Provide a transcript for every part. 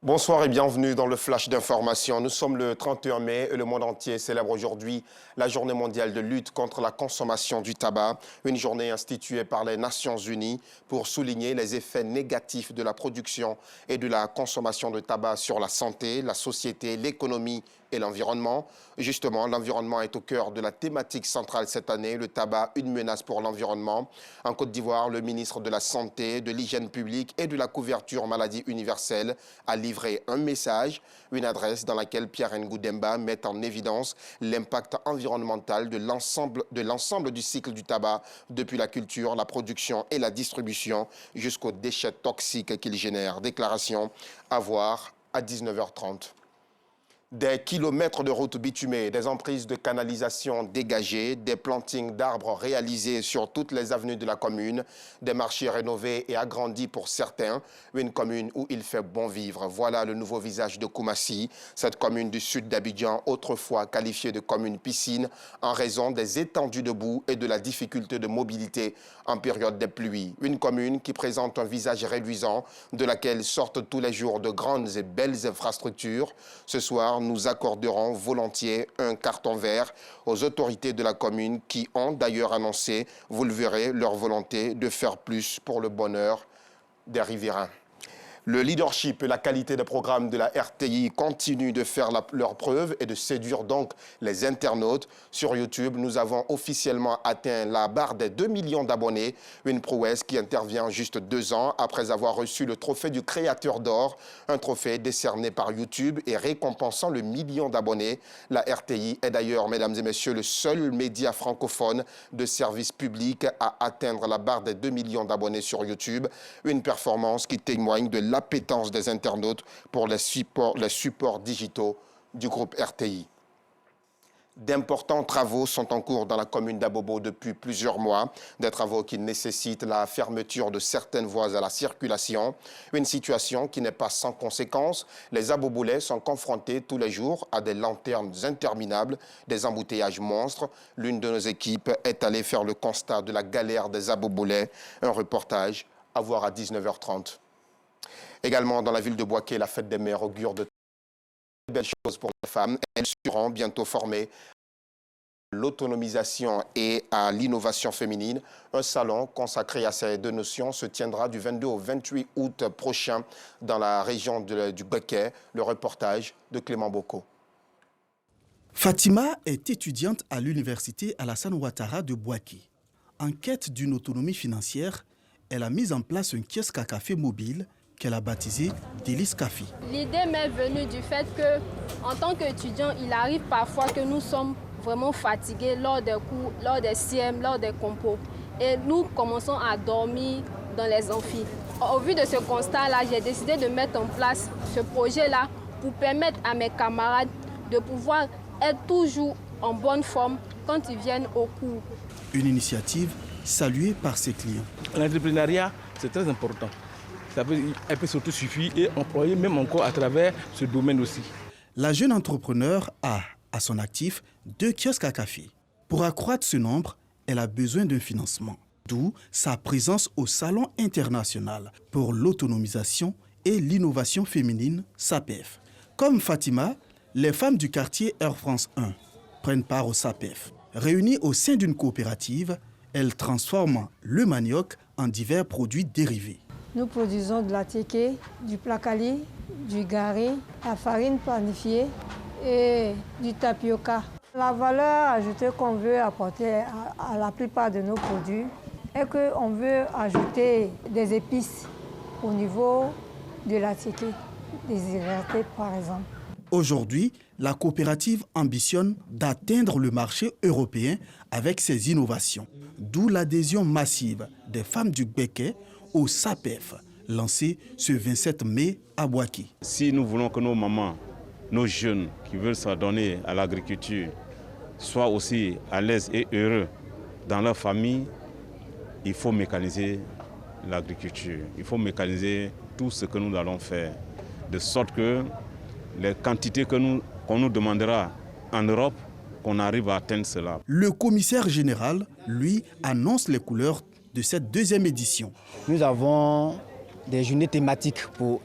Bonsoir et bienvenue dans le Flash d'information. Nous sommes le 31 mai et le monde entier célèbre aujourd'hui la journée mondiale de lutte contre la consommation du tabac, une journée instituée par les Nations Unies pour souligner les effets négatifs de la production et de la consommation de tabac sur la santé, la société, l'économie et l'environnement. Justement, l'environnement est au cœur de la thématique centrale cette année, le tabac, une menace pour l'environnement. En Côte d'Ivoire, le ministre de la Santé, de l'Hygiène publique et de la couverture maladie universelle a livré un message, une adresse dans laquelle Pierre Ngoudemba met en évidence l'impact environnemental de l'ensemble du cycle du tabac, depuis la culture, la production et la distribution jusqu'aux déchets toxiques qu'il génère. Déclaration à voir à 19h30. Des kilomètres de routes bitumées, des emprises de canalisation dégagées, des plantings d'arbres réalisés sur toutes les avenues de la commune, des marchés rénovés et agrandis pour certains, une commune où il fait bon vivre. Voilà le nouveau visage de Koumassi, cette commune du sud d'Abidjan, autrefois qualifiée de commune piscine, en raison des étendues de boue et de la difficulté de mobilité en période des pluies. Une commune qui présente un visage réluisant, de laquelle sortent tous les jours de grandes et belles infrastructures. Ce soir, nous accorderons volontiers un carton vert aux autorités de la commune qui ont d'ailleurs annoncé, vous le verrez, leur volonté de faire plus pour le bonheur des riverains. Le leadership et la qualité des programmes de la RTI continuent de faire leur preuve et de séduire donc les internautes. Sur YouTube, nous avons officiellement atteint la barre des 2 millions d'abonnés, une prouesse qui intervient juste 2 ans après avoir reçu le trophée du Créateur d'Or, un trophée décerné par YouTube et récompensant le million d'abonnés. La RTI est d'ailleurs, mesdames et messieurs, le seul média francophone de service public à atteindre la barre des 2 millions d'abonnés sur YouTube, une performance qui témoigne de l'appétence des internautes pour les supports digitaux du groupe RTI. D'importants travaux sont en cours dans la commune d'Abobo depuis plusieurs mois, des travaux qui nécessitent la fermeture de certaines voies à la circulation, une situation qui n'est pas sans conséquences. Les Abobolais sont confrontés tous les jours à des lanternes interminables, des embouteillages monstres. L'une de nos équipes est allée faire le constat de la galère des Abobolais. Un reportage à voir à 19h30. Également dans la ville de Bouaké, la fête des mères augure de belles choses pour les femmes. Elles seront bientôt formées à l'autonomisation et à l'innovation féminine. Un salon consacré à ces deux notions se tiendra du 22 au 28 août prochain dans la région du Béquet. Le reportage de Clément Boko. Fatima est étudiante à l'université Alassane Ouattara de Bouaké. En quête d'une autonomie financière, elle a mis en place un kiosque à café mobile qu'elle a baptisé Délice Café. L'idée m'est venue du fait que, en tant qu'étudiant, il arrive parfois que nous sommes vraiment fatigués lors des cours, lors des CM, lors des compos. Et nous commençons à dormir dans les amphis. Au vu de ce constat-là, j'ai décidé de mettre en place ce projet-là pour permettre à mes camarades de pouvoir être toujours en bonne forme quand ils viennent au cours. Une initiative saluée par ses clients. L'entrepreneuriat, c'est très important. Elle peut surtout suffire et employer même encore à travers ce domaine aussi. La jeune entrepreneur a à son actif 2 kiosques à café. Pour accroître ce nombre, elle a besoin d'un financement. D'où sa présence au Salon international pour l'autonomisation et l'innovation féminine, SAPEF. Comme Fatima, les femmes du quartier Air France 1 prennent part au SAPEF. Réunies au sein d'une coopérative, elles transforment le manioc en divers produits dérivés. Nous produisons de la téké, du placali, du gari, la farine panifiée et du tapioca. La valeur ajoutée qu'on veut apporter à la plupart de nos produits est qu'on veut ajouter des épices au niveau de la téké, des hydratées par exemple. Aujourd'hui, la coopérative ambitionne d'atteindre le marché européen avec ses innovations, d'où l'adhésion massive des femmes du Béquet au SAPEF, lancé ce 27 mai à Bouaké. Si nous voulons que nos mamans, nos jeunes qui veulent s'adonner à l'agriculture soient aussi à l'aise et heureux dans leur famille, il faut mécaniser l'agriculture. Il faut mécaniser tout ce que nous allons faire, de sorte que les quantités qu'on nous demandera en Europe, qu'on arrive à atteindre cela. Le commissaire général, lui, annonce les couleurs de cette 2e édition. Nous avons des journées thématiques pour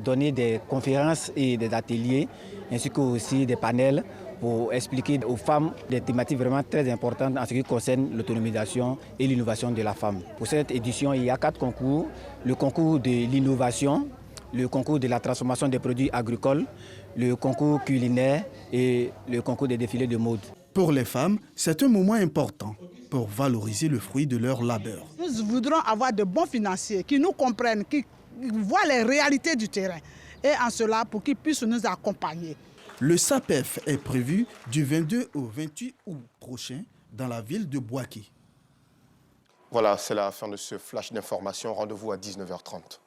donner des conférences et des ateliers, ainsi que aussi des panels pour expliquer aux femmes des thématiques vraiment très importantes en ce qui concerne l'autonomisation et l'innovation de la femme. Pour cette édition, il y a 4 concours. Le concours de l'innovation, le concours de la transformation des produits agricoles, le concours culinaire et le concours des défilés de mode. Pour les femmes, c'est un moment important pour valoriser le fruit de leur labeur. Nous voudrons avoir de bons financiers qui nous comprennent, qui voient les réalités du terrain et en cela pour qu'ils puissent nous accompagner. Le SAPEF est prévu du 22 au 28 août prochain dans la ville de Bouaké. Voilà, c'est la fin de ce flash d'information. Rendez-vous à 19h30.